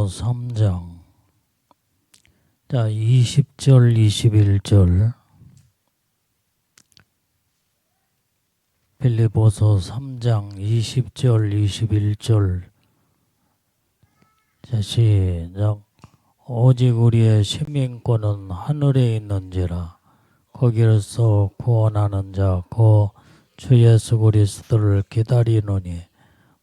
3장. 자, 20절, 21절. 빌립보서 3장 20절, 21절. 자, 시작. 오직 우리의 시민권은 하늘에 있는지라. 거기에서 구원하는 자, 그 주 예수 그리스도를 기다리노니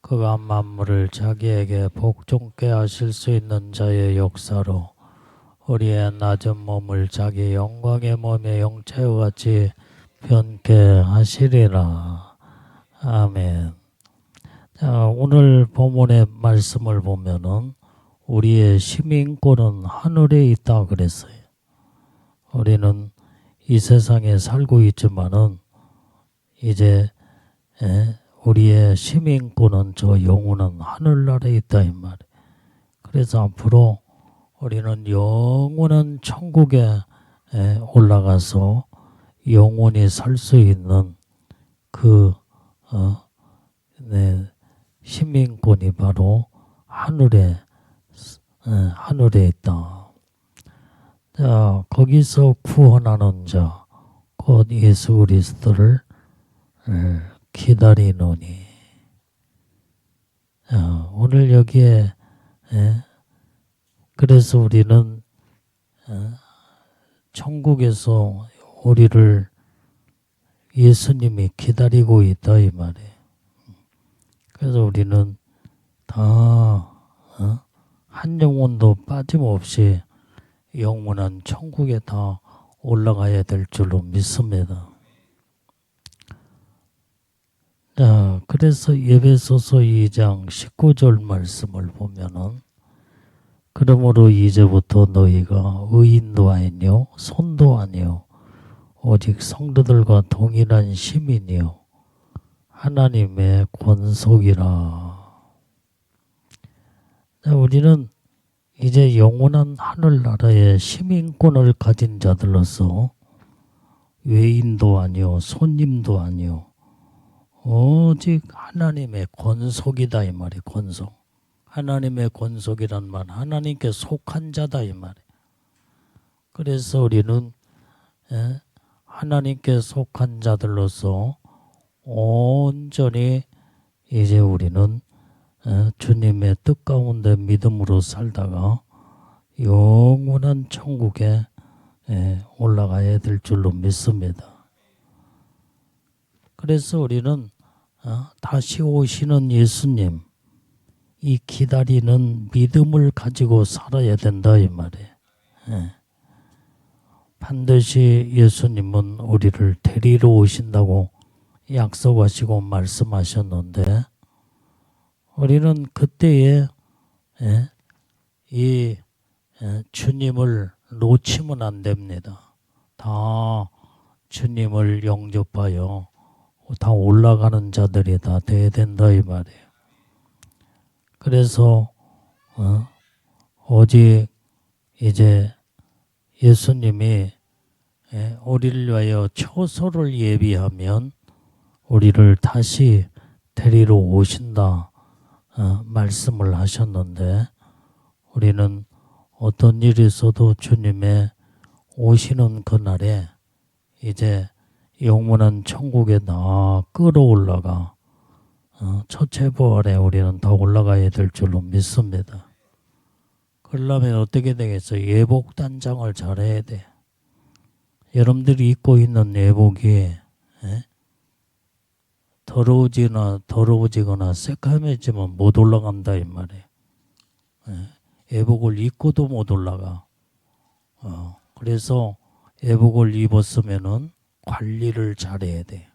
그가 만물을 자기에게 복종케 하실 수 있는 자의 역사로 우리의 낮은 몸을 자기 영광의 몸의 영체와 같이 변케 하시리라. 아멘. 자, 오늘 본문의 말씀을 보면은 우리의 시민권은 하늘에 있다 그랬어요. 우리는 이 세상에 살고 있지만은 이제 우리의 시민권은 저 영원한 하늘나라에 있다 이 말이에요. 그래서 앞으로 우리는 영원한 천국에 올라가서 영원히 살 수 있는 그 시민권이 바로 하늘에 있다. 자, 거기서 구원하는 자, 곧 예수 그리스도를 기다리노니. 오늘 여기에 그래서 우리는 천국에서 우리를 예수님이 기다리고 있다 이 말이에요. 그래서 우리는 다 한 영혼도 빠짐없이 영원한 천국에 다 올라가야 될 줄로 믿습니다. 자, 그래서 에베소서 2장 19절 말씀을 보면은 그러므로 이제부터 너희가 의인도 아니요 손도 아니요 오직 성도들과 동일한 시민이요 하나님의 권속이라. 자, 우리는 이제 영원한 하늘나라의 시민권을 가진 자들로서 외인도 아니요 손님도 아니요 오직 하나님의 권속이다 이 말이에요. 권속. 하나님의 권속이란 말, 하나님께 속한 자다 이 말이에요. 그래서 우리는 하나님께 속한 자들로서 온전히 이제 우리는 주님의 뜻 가운데 믿음으로 살다가 영원한 천국에 올라가야 될 줄로 믿습니다. 그래서 우리는 다시 오시는 예수님, 이 기다리는 믿음을 가지고 살아야 된다 이 말이에요. 반드시 예수님은 우리를 데리러 오신다고 약속하시고 말씀하셨는데 우리는 그때에 이 주님을 놓치면 안 됩니다. 다 주님을 영접하여 다 올라가는 자들이 다 돼야 된다 이 말이에요. 그래서 오직 이제 예수님이 우리를 위하여 처소를 예비하면 우리를 다시 데리러 오신다 말씀을 하셨는데 우리는 어떤 일이 있어도 주님의 오시는 그날에 이제 영원한 천국에 다 끌어올라가 첫째 부활에 우리는 다 올라가야 될 줄로 믿습니다. 그러려면 어떻게 되겠어요? 예복단장을 잘해야 돼. 여러분들이 입고 있는 예복이 더러워지거나 새까매지면 못 올라간다 이 말이에요. 예복을 입고도 못 올라가. 그래서 예복을 입었으면은 관리를 잘해야 돼.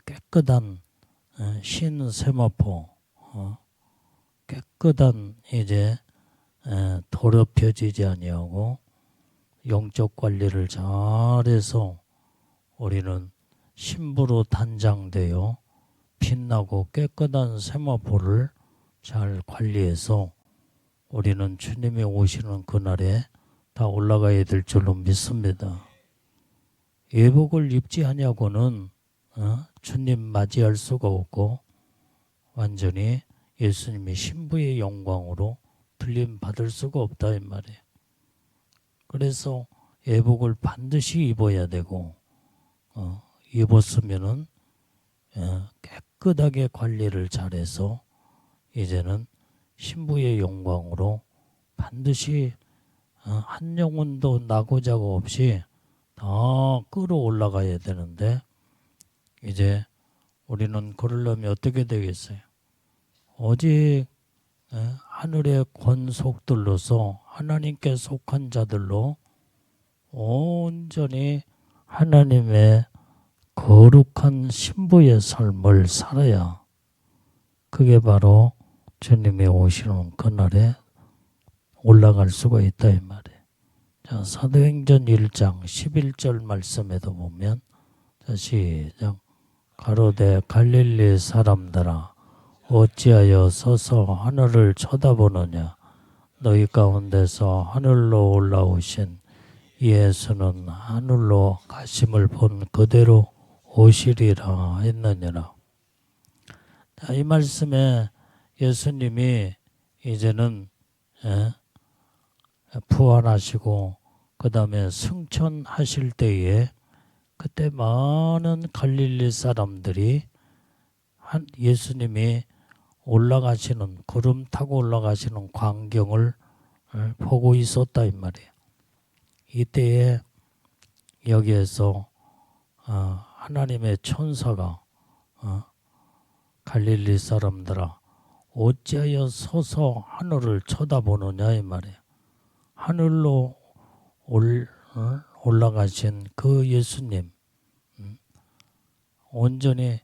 깨끗한 신 세마포, 깨끗한 이제 더럽혀지지 아니하고 영적 관리를 잘해서 우리는 신부로 단장되어 빛나고 깨끗한 세마포를 잘 관리해서 우리는 주님이 오시는 그날에 다 올라가야 될 줄로 믿습니다. 예복을 입지 하냐고는 주님 맞이할 수가 없고 완전히 예수님이 신부의 영광으로 들림 받을 수가 없다 이 말이에요. 그래서 예복을 반드시 입어야 되고 입었으면은 깨끗하게 관리를 잘해서 이제는 신부의 영광으로 반드시 한 영혼도 나고자고 없이 다 끌어올라가야 되는데 이제 우리는 그러려면 어떻게 되겠어요? 오직 하늘의 권속들로서 하나님께 속한 자들로 온전히 하나님의 거룩한 신부의 삶을 살아야 그게 바로 주님이 오시는 그날에 올라갈 수가 있다 이 말이에요. 자, 사도행전 1장 11절 말씀에도 보면 자, 시작. 가로되 갈릴리 사람들아 어찌하여 서서 하늘을 쳐다보느냐. 너희 가운데서 하늘로 올라오신 예수는 하늘로 가심을 본 그대로 오시리라 했느니라. 자, 이 말씀에 예수님이 이제는 부활하시고 그 다음에 승천하실 때에 그때 많은 갈릴리 사람들이 예수님이 올라가시는 구름 타고 올라가시는 광경을 보고 있었다 이 말이에요. 이때에 여기에서 하나님의 천사가 갈릴리 사람들아 어찌하여 서서 하늘을 쳐다보느냐 이 말이에요. 하늘로 올라가신 그 예수님 온전히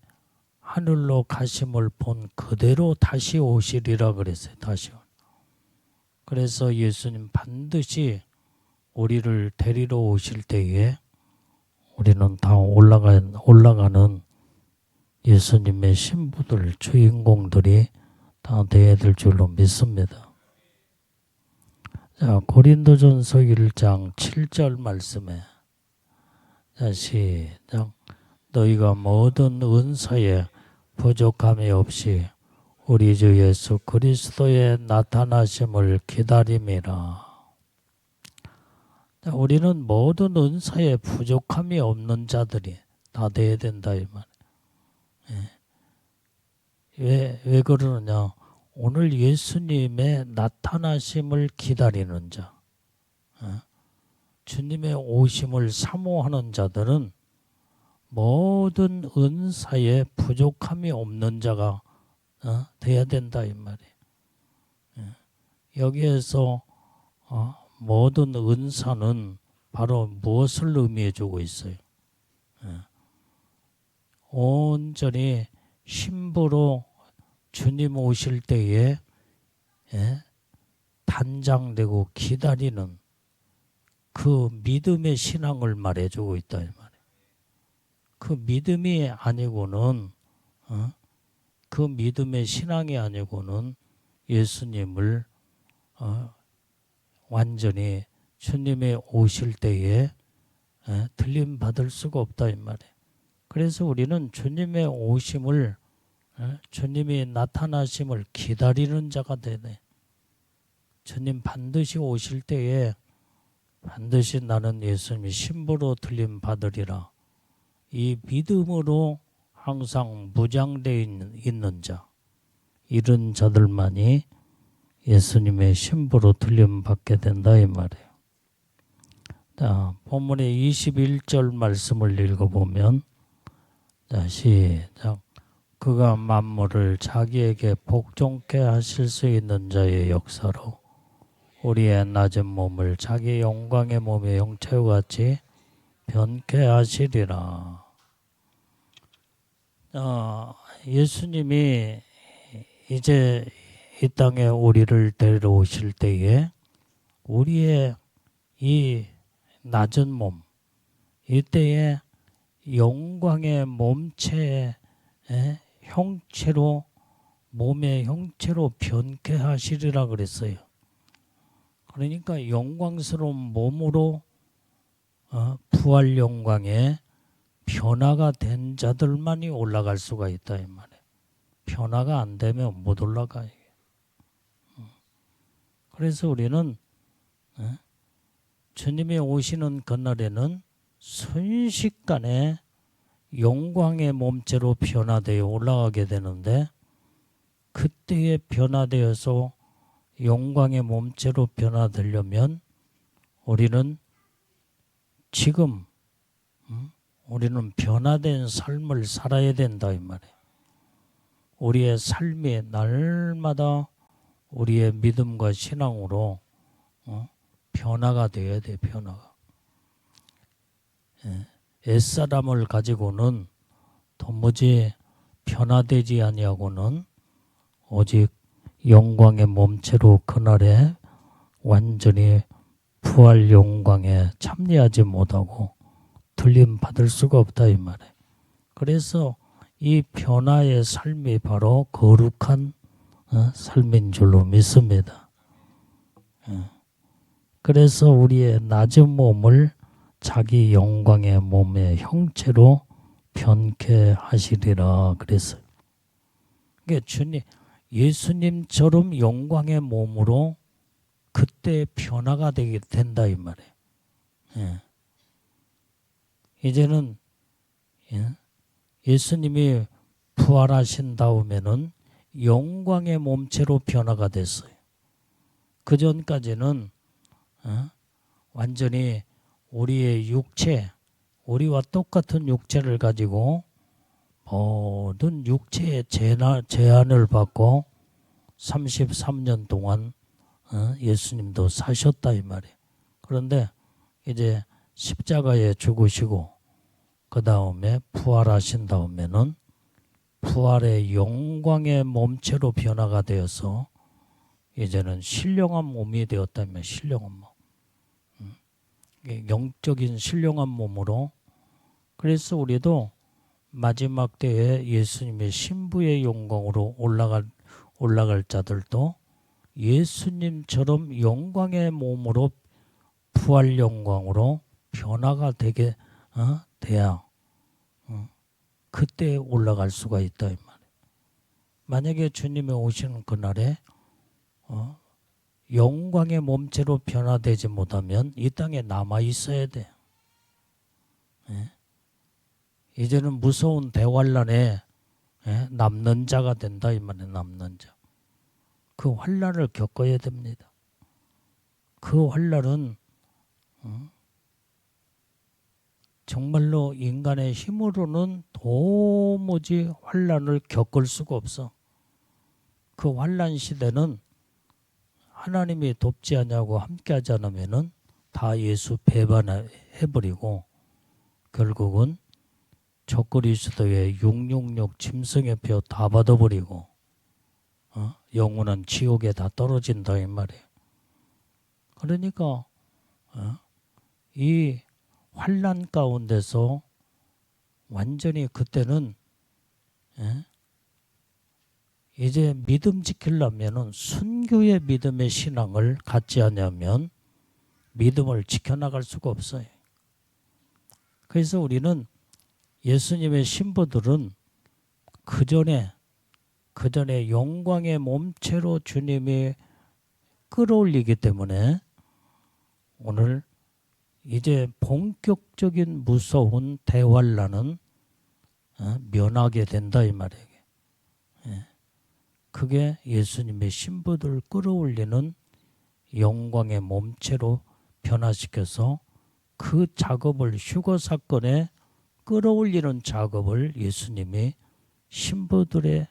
하늘로 가심을 본 그대로 다시 오시리라 그랬어요. 다시. 그래서 예수님 반드시 우리를 데리러 오실 때에 우리는 다 올라가는 예수님의 신부들, 주인공들이 다 되어야 될 줄로 믿습니다. 자, 고린도전서 1장 7절 말씀에 자, 시작. 너희가 모든 은사에 부족함이 없이 우리 주 예수 그리스도의 나타나심을 기다림이라. 자, 우리는 모든 은사에 부족함이 없는 자들이 다 돼야 된다 이 말. 왜 그러느냐? 오늘 예수님의 나타나심을 기다리는 자, 주님의 오심을 사모하는 자들은 모든 은사에 부족함이 없는 자가 돼야 된다 이 말이에요. 여기에서 모든 은사는 바로 무엇을 의미해주고 있어요? 온전히 신부로 주님 오실 때에 단장되고 기다리는 그 믿음의 신앙을 말해주고 있다 이 말이에요. 그 믿음이 아니고는 그 믿음의 신앙이 아니고는 예수님을 완전히 주님의 오실 때에 들림 받을 수가 없다 이 말이에요. 그래서 우리는 주님의 오심을 주님이 나타나심을 기다리는 자가 되네. 주님 반드시 오실 때에 반드시 나는 예수님이 신부로 들림 받으리라. 이 믿음으로 항상 무장되어 있는 자, 이런 자들만이 예수님의 신부로 들림 받게 된다 이 말이에요. 자, 본문의 21절 말씀을 읽어보면 자, 시작. 그가 만물을 자기에게 복종케 하실 수 있는 자의 역사로 우리의 낮은 몸을 자기 영광의 몸의 형체와 같이 변케 하시리라. 예수님이 이제 이 땅에 우리를 데려오실 때에 우리의 이 낮은 몸, 이때에 영광의 몸체의 형체로 몸의 형체로 변케 하시리라 그랬어요. 그러니까 영광스러운 몸으로 부활 영광에 변화가 된 자들만이 올라갈 수가 있다 이 말이에요. 변화가 안 되면 못 올라가요. 그래서 우리는 주님이 오시는 그날에는 순식간에 영광의 몸체로 변화되어 올라가게 되는데, 그때에 변화되어서 영광의 몸체로 변화되려면 우리는 지금 우리는 변화된 삶을 살아야 된다 이 말이에요. 우리의 삶이 날마다 우리의 믿음과 신앙으로 변화가 되어야 돼. 변화가. 옛사람을 가지고는 도무지 변화되지 아니하고는 오직 영광의 몸체로 그날에 완전히 부활 영광에 참여하지 못하고 들림 받을 수가 없다 이 말이에요. 그래서 이 변화의 삶이 바로 거룩한 삶인 줄로 믿습니다. 그래서 우리의 낮은 몸을 자기 영광의 몸의 형체로 변케 하시리라 그랬어요. 그러니까 예수님처럼 영광의 몸으로 그때 변화가 되게 된다 이 말이에요. 이제는 예수님이 부활하신 다음에는 영광의 몸체로 변화가 됐어요. 그 전까지는 완전히 우리의 육체, 우리와 똑같은 육체를 가지고 모든 육체의 제한을 받고 33년 동안 예수님도 사셨다 이 말이에요. 그런데 이제 십자가에 죽으시고 그 다음에 부활하신 다음에는 부활의 영광의 몸체로 변화가 되어서 이제는 신령한 몸이 되었다면 신령한 몸. 영적인 신령한 몸으로. 그래서 우리도 마지막 때에 예수님의 신부의 영광으로 올라갈 자들도 예수님처럼 영광의 몸으로 부활 영광으로 변화가 되게 돼야 그때 올라갈 수가 있다 이 말이에요. 만약에 주님이 오시는 그날에 영광의 몸체로 변화되지 못하면 이 땅에 남아 있어야 돼. 이제는 무서운 대환란에 남는 자가 된다 이 말이에요. 남는 자. 그 환란을 겪어야 됩니다. 그 환란은 정말로 인간의 힘으로는 도무지 환란을 겪을 수가 없어. 그 환란 시대는 하나님이 돕지 않냐고 함께하지 않으면은 다 예수 배반해버리고 결국은 적그리스도의 666 짐승의 표 다 받아버리고 영혼은 지옥에 다 떨어진다 이 말이에요. 그러니까 이 환난 가운데서 완전히 그때는 이제 믿음 지키려면은 순교의 믿음의 신앙을 갖지 않으면 믿음을 지켜나갈 수가 없어요. 그래서 우리는 예수님의 신부들은 그 전에 영광의 몸체로 주님이 끌어올리기 때문에 오늘 이제 본격적인 무서운 대환란은 면하게 된다 이 말이에요. 그게 예수님의 신부들을 끌어올리는 영광의 몸체로 변화시켜서 그 작업을 휴거 사건에 끌어올리는 작업을 예수님이 신부들을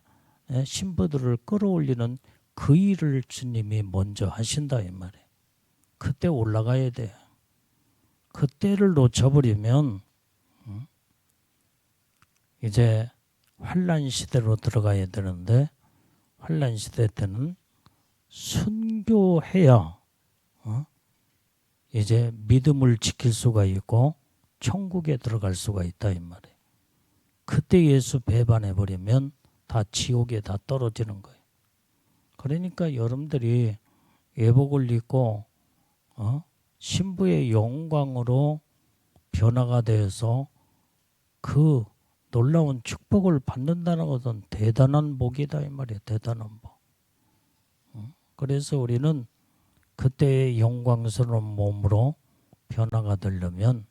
끌어올리는 그 일을 주님이 먼저 하신다 이 말이에요. 그때 올라가야 돼. 그때를 놓쳐버리면 이제 환란 시대로 들어가야 되는데 환란 시대 때는 순교해야 이제 믿음을 지킬 수가 있고 천국에 들어갈 수가 있다 이 말이에요. 그때 예수 배반해버리면 다 지옥에 다 떨어지는 거예요. 그러니까 여러분들이 예복을 입고 신부의 영광으로 변화가 되어서 그 놀라운 축복을 받는다는 것은 대단한 복이다 이 말이에요. 대단한 복. 그래서 우리는 그때의 영광스러운 몸으로 변화가 되려면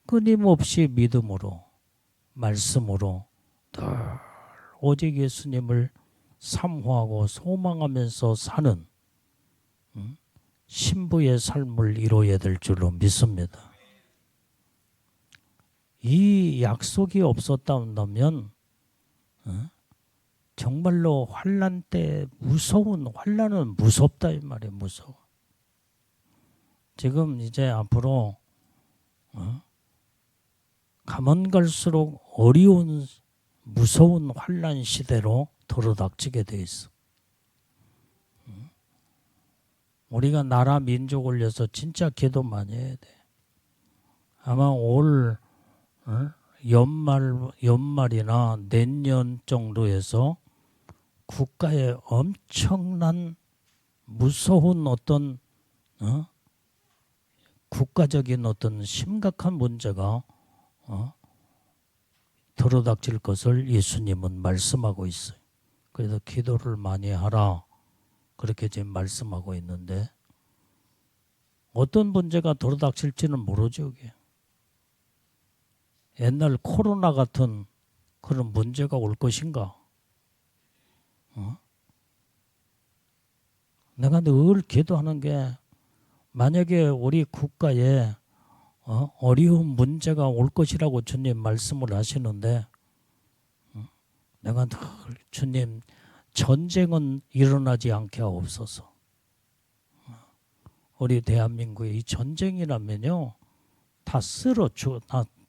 끊임없이 믿음으로 말씀으로 늘 오직 예수님을 사모하고 소망하면서 사는 신부의 삶을 이루어야 될 줄로 믿습니다. 이 약속이 없었다면 정말로 환난 때 무서운 환난은 무섭다 이 말이에요. 무서워. 지금 이제 앞으로 가면 갈수록 어려운 무서운 환난 시대로 들어닥치게 돼 있어. 우리가 나라 민족을 위해서 진짜 기도 많이 해야 돼. 아마 올 연말이나 내년 정도에서 국가에 엄청난 무서운 어떤 국가적인 어떤 심각한 문제가 들어닥칠 것을 예수님은 말씀하고 있어요. 그래서 기도를 많이 하라. 그렇게 지금 말씀하고 있는데 어떤 문제가 들어닥칠지는 모르죠. 이게. 옛날 코로나 같은 그런 문제가 올 것인가? 내가 늘 기도하는 게 만약에 우리 국가에 어려운 문제가 올 것이라고 주님 말씀을 하시는데 내가 늘 주님 전쟁은 일어나지 않게 하옵소서. 우리 대한민국에 이 전쟁이라면요 다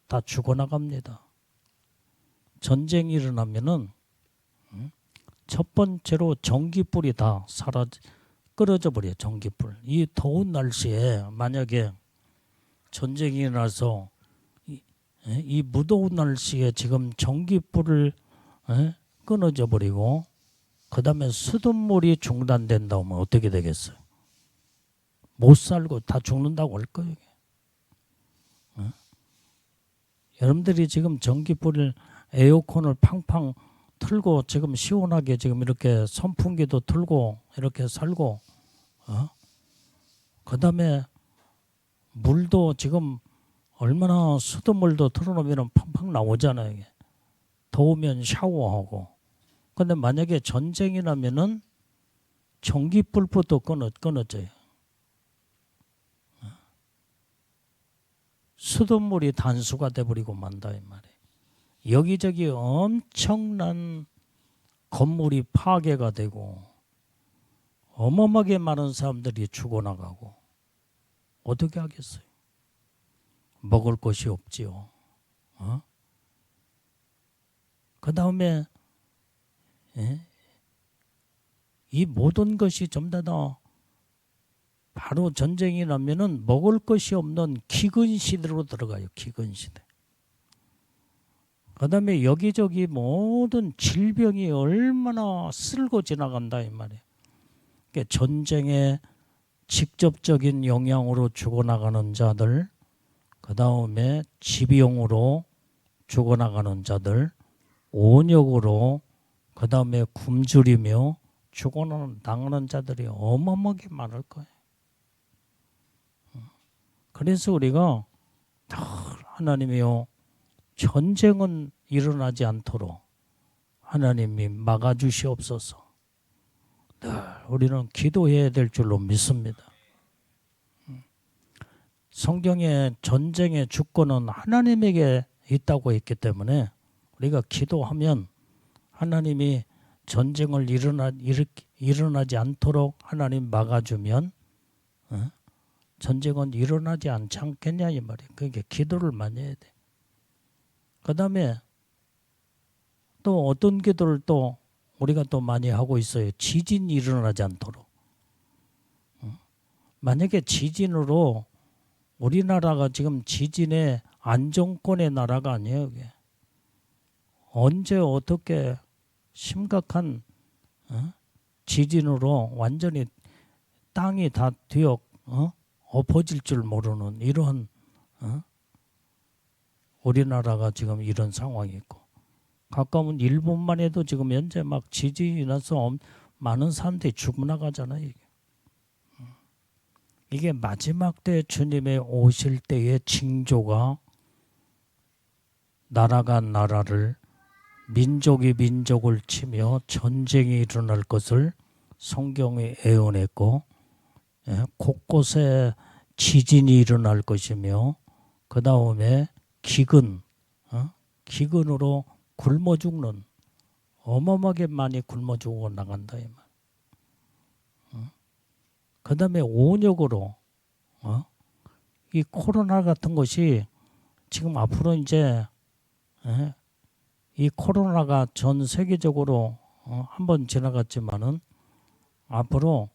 다 죽어나갑니다. 전쟁이 일어나면은 첫 번째로 전기불이 다 끊어져 버려요. 전기불. 이 더운 날씨에 만약에 전쟁이 일어나서 이 무더운 날씨에 지금 전기불을 끊어져 버리고 그 다음에 수돗물이 중단된다면 어떻게 되겠어요? 못 살고 다 죽는다고 할 거예요. 여러분들이 지금 전기불을 에어컨을 팡팡 틀고 지금 시원하게 지금 이렇게 선풍기도 틀고 이렇게 살고 그 다음에 물도 지금 얼마나 수돗물도 틀어놓으면 팡팡 나오잖아요. 이게. 더우면 샤워하고. 근데 만약에 전쟁이 나면은 전기불부터 끊어져요. 수돗물이 단수가 돼버리고 만다 이 말이에요. 여기저기 엄청난 건물이 파괴가 되고 어마어마하게 많은 사람들이 죽어나가고 어떻게 하겠어요? 먹을 것이 없지요. 그 다음에 이 모든 것이 전부 다 바로 전쟁이 나면은 먹을 것이 없는 기근 시대로 들어가요. 기근 시대. 그 다음에 여기저기 모든 질병이 얼마나 쓸고 지나간다 이 말이에요. 그러니까 전쟁의 직접적인 영향으로 죽어나가는 자들, 그 다음에 지병으로 죽어나가는 자들, 온역으로, 그 다음에 굶주리며 죽어나가는 자들이 어마어마하게 많을 거예요. 그래서 우리가 하나님이요 전쟁은 일어나지 않도록 하나님이 막아주시옵소서. 늘 우리는 기도해야 될 줄로 믿습니다. 성경에 전쟁의 주권은 하나님에게 있다고 했기 때문에 우리가 기도하면 하나님이 전쟁을 일어나지 않도록 하나님 막아주면 전쟁은 일어나지 않지 않겠냐 이 말이에요. 그러니까 기도를 많이 해야 돼. 그 다음에 또 어떤 기도를 또 우리가 또 많이 하고 있어요. 지진이 일어나지 않도록. 만약에 지진으로 우리나라가 지금 지진의 안정권의 나라가 아니에요. 이게. 언제 어떻게 심각한 지진으로 완전히 땅이 다 엎어질 줄 모르는 이런 우리나라가 지금 이런 상황이 있고 가까운 일본만 해도 지금 현재 막 지진이 나서 많은 사람들이 죽어나가잖아요. 이게. 이게 마지막 때 주님의 오실 때의 징조가 나라가 나라를 민족이 민족을 치며 전쟁이 일어날 것을 성경이 예언했고 곳곳에 지진이 일어날 것이며 그 다음에 기근으로 굶어 죽는 어마어마하게 많이 굶어 죽어 나간다 이 말. 그 다음에 온역으로 이 코로나 같은 것이 지금 앞으로 이제 이 코로나가 전 세계적으로 한번 지나갔지만은 앞으로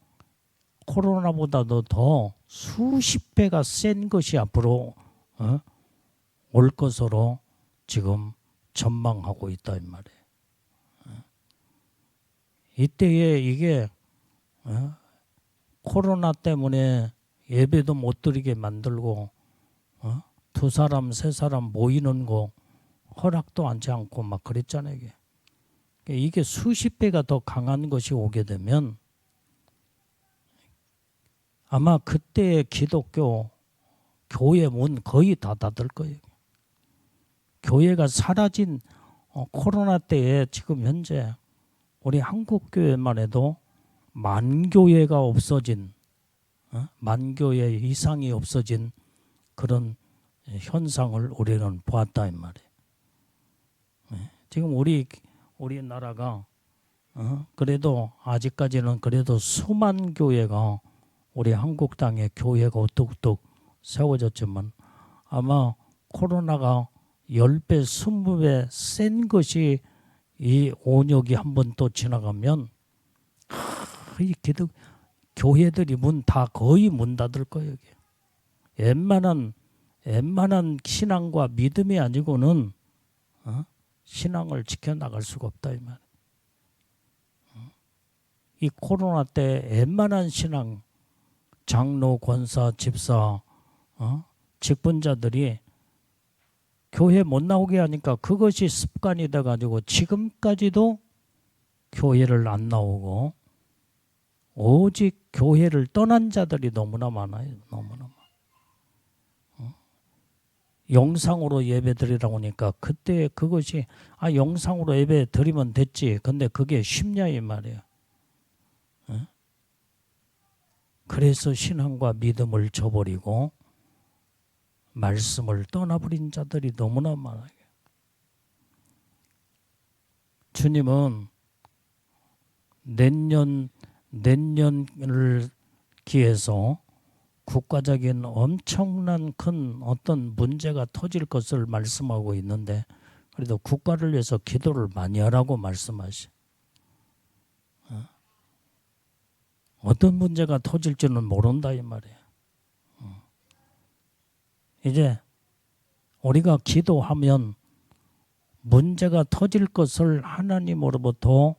코로나보다도 더 수십 배가 센 것이 앞으로 올 것으로 지금 전망하고 있다 이 말이에요. 이때에 이게 코로나 때문에 예배도 못 드리게 만들고 두 사람 세 사람 모이는 거 허락도 하지 않고 막 그랬잖아요. 이게 수십 배가 더 강한 것이 오게 되면 아마 그때의 기독교 교회 문 거의 다 닫을 거예요. 교회가 사라진 코로나 때에 지금 현재 우리 한국 교회만 해도 만교회가 없어진 만교회 이상이 없어진 그런 현상을 우리는 보았다 이 말이에요. 지금 우리나라가 그래도 아직까지는 그래도 수만 교회가 우리 한국 땅에 교회가 우뚝우뚝 세워졌지만 아마 코로나가 10배, 20배 센 것이 이 온역이 한번 또 지나가면 이 교회들이 거의 문 닫을 거예요. 웬만한 신앙과 믿음이 아니고는 신앙을 지켜나갈 수가 없다 이 말. 이 코로나 때 웬만한 신앙 장로, 권사, 집사, 직분자들이 교회 못 나오게 하니까 그것이 습관이 돼가지고 지금까지도 교회를 안 나오고 오직 교회를 떠난 자들이 너무나 많아요. 너무나 많아. 영상으로 예배 드리라고 하니까 그때 그것이 영상으로 예배 드리면 됐지. 근데 그게 쉽냐 이 말이에요. 그래서 신앙과 믿음을 저버리고 말씀을 떠나버린 자들이 너무나 많아요. 주님은 내년을 기해서 국가적인 엄청난 큰 어떤 문제가 터질 것을 말씀하고 있는데 그래도 국가를 위해서 기도를 많이 하라고 말씀하시. 어떤 문제가 터질지는 모른다 이 말이에요. 이제 우리가 기도하면 문제가 터질 것을 하나님으로부터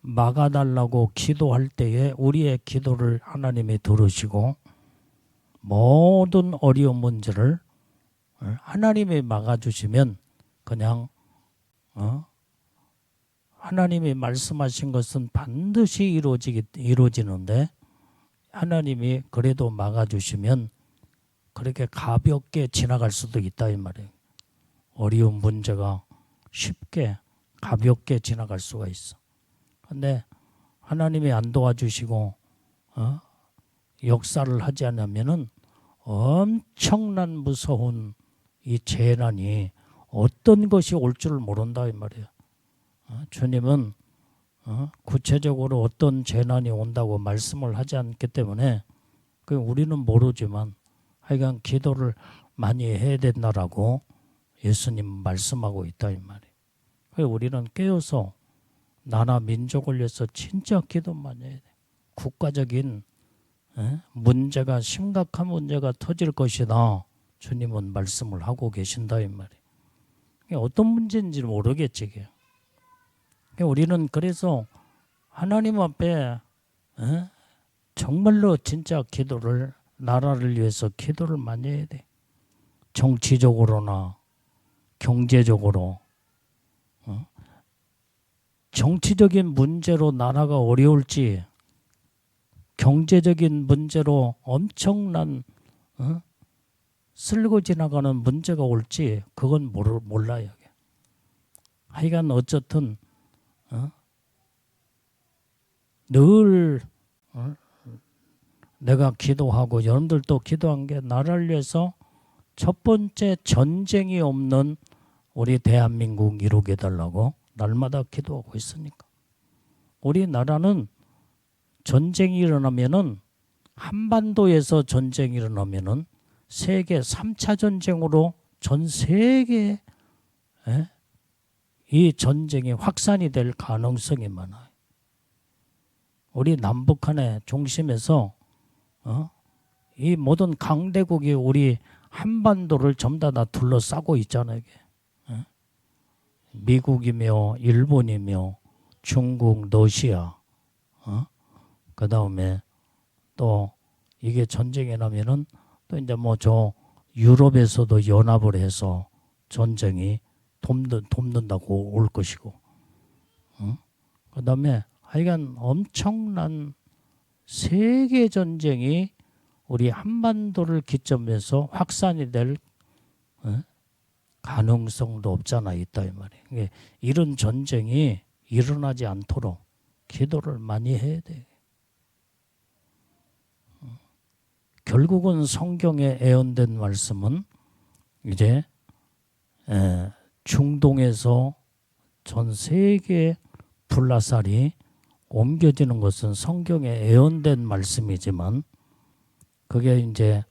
막아달라고 기도할 때에 우리의 기도를 하나님이 들으시고 모든 어려운 문제를 하나님이 막아주시면 그냥 하나님이 말씀하신 것은 반드시 이루어지는데 하나님이 그래도 막아주시면 그렇게 가볍게 지나갈 수도 있다 이 말이에요. 어려운 문제가 쉽게 가볍게 지나갈 수가 있어. 근데 하나님이 안 도와주시고 역사를 하지 않으면은 엄청난 무서운 이 재난이 어떤 것이 올 줄 모른다 이 말이에요. 주님은 구체적으로 어떤 재난이 온다고 말씀을 하지 않기 때문에 우리는 모르지만 하여간 기도를 많이 해야 된다라고 예수님 말씀하고 있다 이 말이에요. 우리는 깨어서 나라 민족을 위해서 진짜 기도 많이 해야 돼. 국가적인 문제가 심각한 문제가 터질 것이다. 주님은 말씀을 하고 계신다 이 말이에요. 어떤 문제인지 모르겠지. 이게. 우리는 그래서 하나님 앞에 정말로 진짜 기도를 나라를 위해서 기도를 많이 해야 돼. 정치적으로나 경제적으로 정치적인 문제로 나라가 어려울지 경제적인 문제로 엄청난 쓸고 지나가는 문제가 올지 그건 몰라요. 하여간 어쨌든 늘 내가 기도하고 여러분들도 기도한 게 나라를 위해서 첫 번째 전쟁이 없는 우리 대한민국 이루게 해달라고 날마다 기도하고 있으니까. 우리나라는 전쟁이 일어나면은 한반도에서 전쟁이 일어나면은 세계 3차 전쟁으로 전 세계에 이 전쟁이 확산이 될 가능성이 많아요. 우리 남북한의 중심에서 이 모든 강대국이 우리 한반도를 전부 다 둘러싸고 있잖아요. 이게. 미국이며 일본이며 중국, 러시아, 그 다음에 또 이게 전쟁이 나면은 또 이제 뭐 저 유럽에서도 연합을 해서 전쟁이 돕는다고 올 것이고, 그 다음에 하여간 엄청난 세계 전쟁이 우리 한반도를 기점해서 확산이 될 가능성도 없잖아 있다 이 말이에요. 이런 전쟁이 일어나지 않도록 기도를 많이 해야 돼. 결국은 성경에 예언된 말씀은 이제 중동에서 전 세계 불나살이 옮겨지는 것은 성경에 예언된 말씀이지만 그게 이제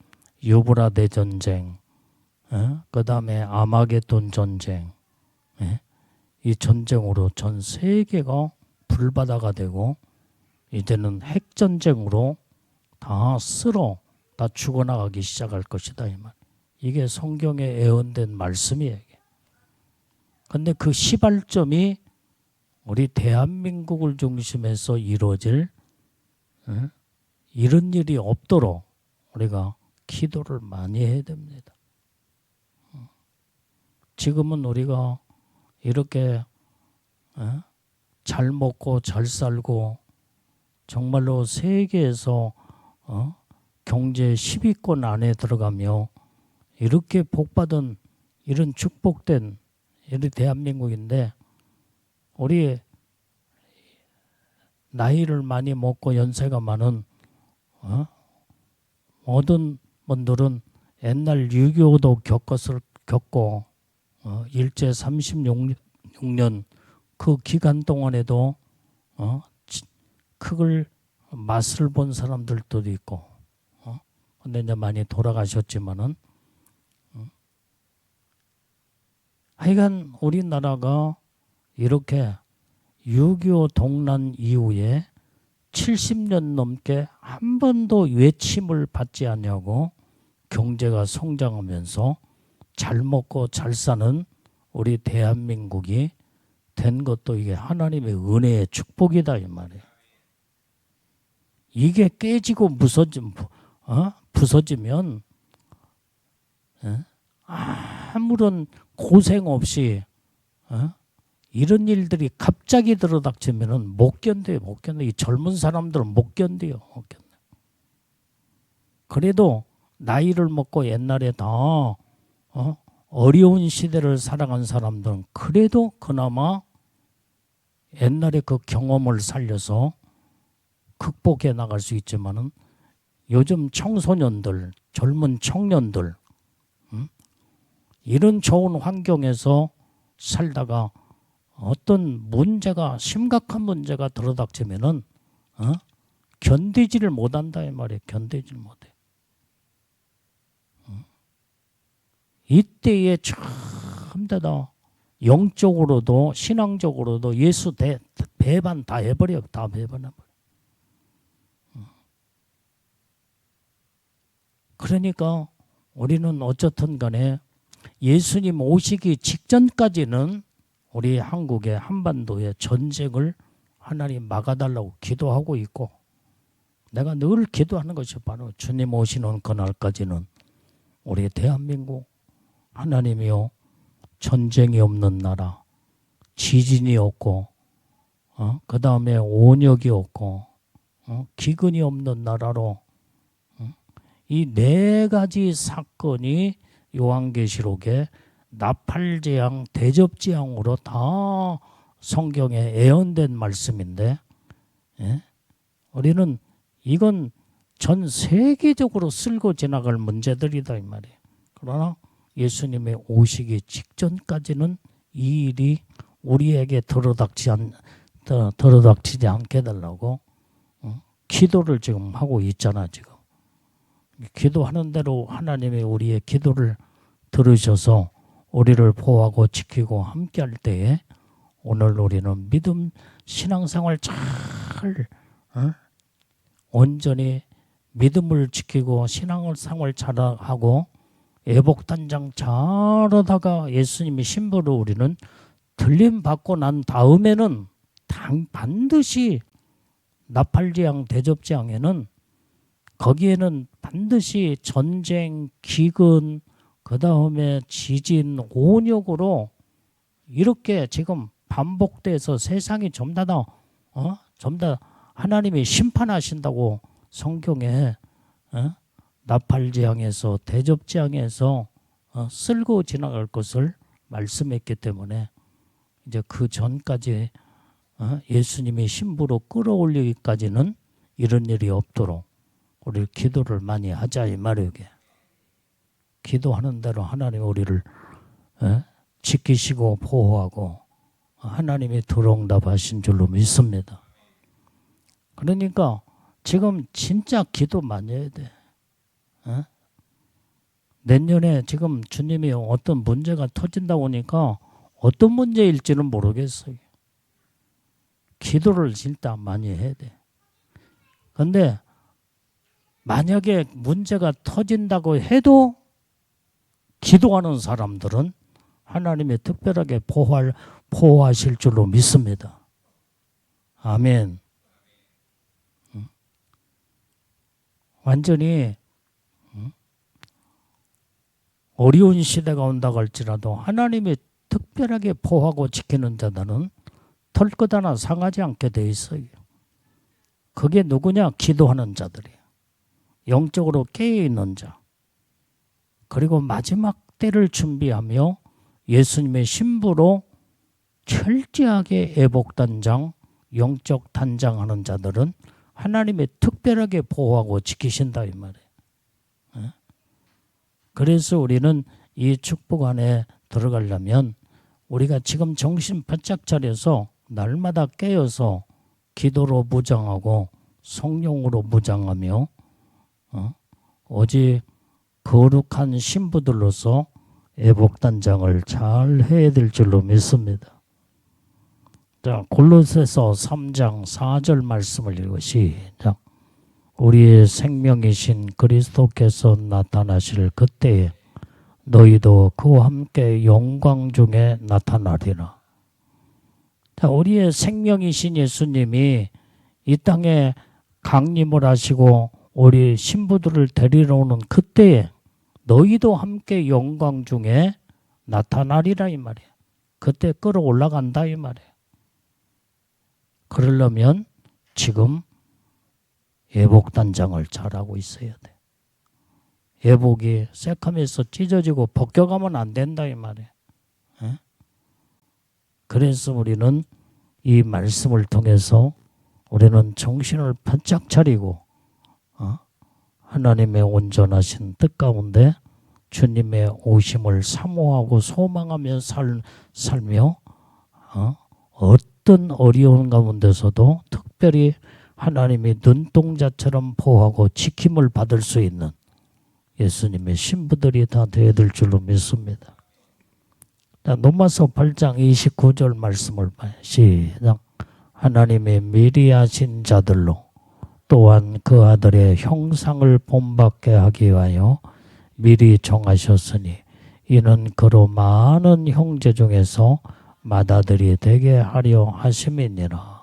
유브라데 전쟁, 그 다음에 아마게돈 전쟁, 이 전쟁으로 전 세계가 불바다가 되고 이제는 핵전쟁으로 다 죽어나가기 시작할 것이다 이 말. 이게 성경에 예언된 말씀이에요. 근데 그 시발점이 우리 대한민국을 중심해서 이루어질 이런 일이 없도록 우리가 기도를 많이 해야 됩니다. 지금은 우리가 이렇게 잘 먹고 잘 살고 정말로 세계에서 경제 10위권 안에 들어가며 이렇게 복받은 이런 축복된 우리 대한민국인데 우리 나이를 많이 먹고 연세가 많은 모든 분들은 옛날 6.25도 겪고 일제 36년 그 기간 동안에도 그걸 맛을 본 사람들도 있고 근데 이제 많이 돌아가셨지만은 하여간 우리나라가 이렇게 6.25 동란 이후에 70년 넘게 한 번도 외침을 받지 않냐고 경제가 성장하면서 잘 먹고 잘 사는 우리 대한민국이 된 것도 이게 하나님의 은혜의 축복이다 이 말이에요. 이게 깨지고 부서지면 아무런 고생 없이 이런 일들이 갑자기 들어닥치면은 못 견뎌요. 이 젊은 사람들은 못 견뎌요. 그래도 나이를 먹고 옛날에 다 어려운 시대를 살아간 사람들은 그래도 그나마 옛날에 그 경험을 살려서 극복해 나갈 수 있지만은 요즘 청소년들, 젊은 청년들 이런 좋은 환경에서 살다가 어떤 문제가 심각한 문제가 들어닥치면은 견디지를 못한다 이 말이에요. 견디지를 못해. 이때에 참되다 영적으로도 신앙적으로도 예수 배반 다 해버려. 다 배반해버려. 그러니까 우리는 어쨌든 간에 예수님 오시기 직전까지는 우리 한국의 한반도의 전쟁을 하나님 막아달라고 기도하고 있고 내가 늘 기도하는 것이 바로 주님 오시는 그날까지는 우리 대한민국 하나님이요 전쟁이 없는 나라 지진이 없고 그 다음에 온역이 없고 기근이 없는 나라로 이 네 가지 사건이 요한계시록에 나팔재앙, 대접재앙으로 다 성경에 예언된 말씀인데 우리는 이건 전 세계적으로 쓸고 지나갈 문제들이다 이 말이에요. 그러나 예수님의 오시기 직전까지는 이 일이 우리에게 들어닥치지 않게 해달라고 기도를 지금 하고 있잖아. 지금 기도하는 대로 하나님이 우리의 기도를 들으셔서 우리를 보호하고 지키고 함께할 때에 오늘 우리는 믿음 신앙생활 잘 온전히 믿음을 지키고 신앙생활 잘하고 애복단장 잘하다가 예수님의 신부로 우리는 들림 받고 난 다음에는 반드시 나팔재앙, 대접재앙에는 거기에는 반드시 전쟁, 기근, 그 다음에 지진, 온역으로 이렇게 지금 반복돼서 세상이 전부 다 하나님이 심판하신다고 성경에 나팔재앙에서 대접재앙에서 쓸고 지나갈 것을 말씀했기 때문에 이제 그 전까지 예수님이 신부로 끌어올리기까지는 이런 일이 없도록 우리 기도를 많이 하자 이 말이에요. 기도하는 대로 하나님 우리를 지키시고 보호하고 하나님이 들어응답하신 줄로 믿습니다. 그러니까 지금 진짜 기도 많이 해야 돼. 내년에 지금 주님이 어떤 문제가 터진다고 하니까 어떤 문제일지는 모르겠어요. 기도를 진짜 많이 해야 돼. 그런데 만약에 문제가 터진다고 해도 기도하는 사람들은 하나님이 특별하게 보호하실 줄로 믿습니다. 아멘. 완전히 어려운 시대가 온다고 할지라도 하나님이 특별하게 보호하고 지키는 자들은 털끝 하나 상하지 않게 돼 있어요. 그게 누구냐? 기도하는 자들이에요. 영적으로 깨어있는 자. 그리고 마지막 때를 준비하며 예수님의 신부로 철저하게 애복단장, 영적 단장하는 자들은 하나님이 특별하게 보호하고 지키신다 이 말이에요. 그래서 우리는 이 축복 안에 들어가려면 우리가 지금 정신 바짝 차려서 날마다 깨어서 기도로 무장하고 성령으로 무장하며 오직 거룩한 신부들로서 애복단장을 잘 해야 될 줄로 믿습니다. 자, 골로새서 3장 4절 말씀을 읽어 시작. 우리의 생명이신 그리스도께서 나타나실 그때에 너희도 그와 함께 영광 중에 나타나리라. 자, 우리의 생명이신 예수님이 이 땅에 강림을 하시고 우리 신부들을 데리러 오는 그때에 너희도 함께 영광 중에 나타나리라 이 말이에요. 그때 끌어올라간다 이 말이에요. 그러려면 지금 애복단장을 잘하고 있어야 돼. 애복이 새카매서 찢어지고 벗겨가면 안 된다 이 말이에요. 그래서 우리는 이 말씀을 통해서 우리는 정신을 바짝 차리고 하나님의 온전하신 뜻 가운데 주님의 오심을 사모하고 소망하며 살며 어떤 어려운 가운데서도 특별히 하나님이 눈동자처럼 보호하고 지킴을 받을 수 있는 예수님의 신부들이 다 되어야 될 줄로 믿습니다. 자, 로마서 8장 29절 말씀을 봐요. 시작. 하나님의 미리 하신 자들로 또한 그 아들의 형상을 본받게 하기 위하여 미리 정하셨으니 이는 그로 많은 형제 중에서 맏아들이 되게 하려 하심이니라.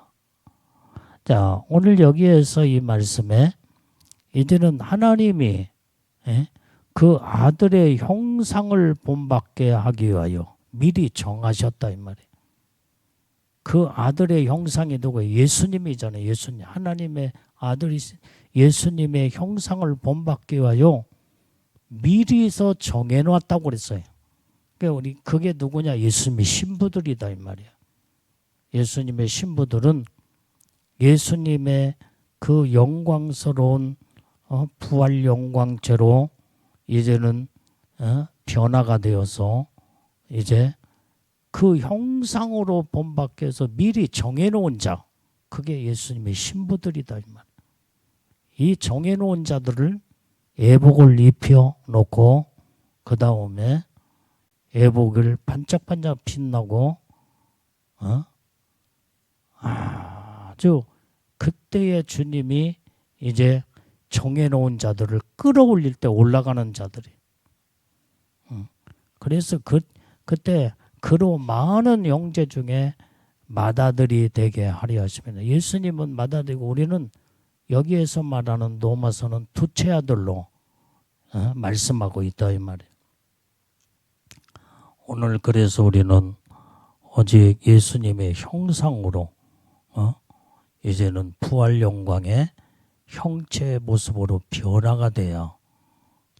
자, 오늘 여기에서 이 말씀에 이제는 하나님이 그 아들의 형상을 본받게 하기 위하여 미리 정하셨다 이 말이에요. 그 아들의 형상이 누구예요? 예수님이잖아요. 예수님, 하나님의 아들이 예수님의 형상을 본받기 위하여 미리서 정해놨다고 그랬어요. 그러니까 그게 누구냐? 예수님의 신부들이다 이 말이야. 예수님의 신부들은 예수님의 그 영광스러운 부활 영광체로 이제는 변화가 되어서 이제 그 형상으로 본받기 위해서 미리 정해놓은 자, 그게 예수님의 신부들이다 이 말. 이 정해놓은 자들을 예복을 입혀놓고 그 다음에 예복을 반짝반짝 빛나고 아주 그때의 주님이 이제 정해놓은 자들을 끌어올릴 때 올라가는 자들이. 그래서 그때 그로 많은 형제 중에 맏아들이 되게 하려 하십니다. 예수님은 맏아들이고 우리는 여기에서 말하는 로마서는 두째 아들로 말씀하고 있다 이 말이에요. 오늘 그래서 우리는 오직 예수님의 형상으로 이제는 부활 영광의 형체의 모습으로 변화가 돼야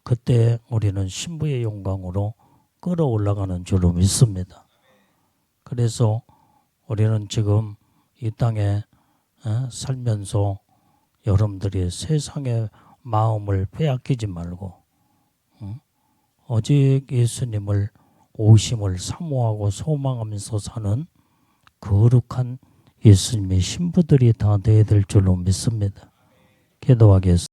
그때 우리는 신부의 영광으로 끌어올라가는 줄로 믿습니다. 그래서 우리는 지금 이 땅에 살면서 여러분들이 세상의 마음을 빼앗기지 말고 오직 예수님을 오심을 사모하고 소망하면서 사는 거룩한 예수님의 신부들이 다 되어야 될 줄로 믿습니다. 기도하겠습니다.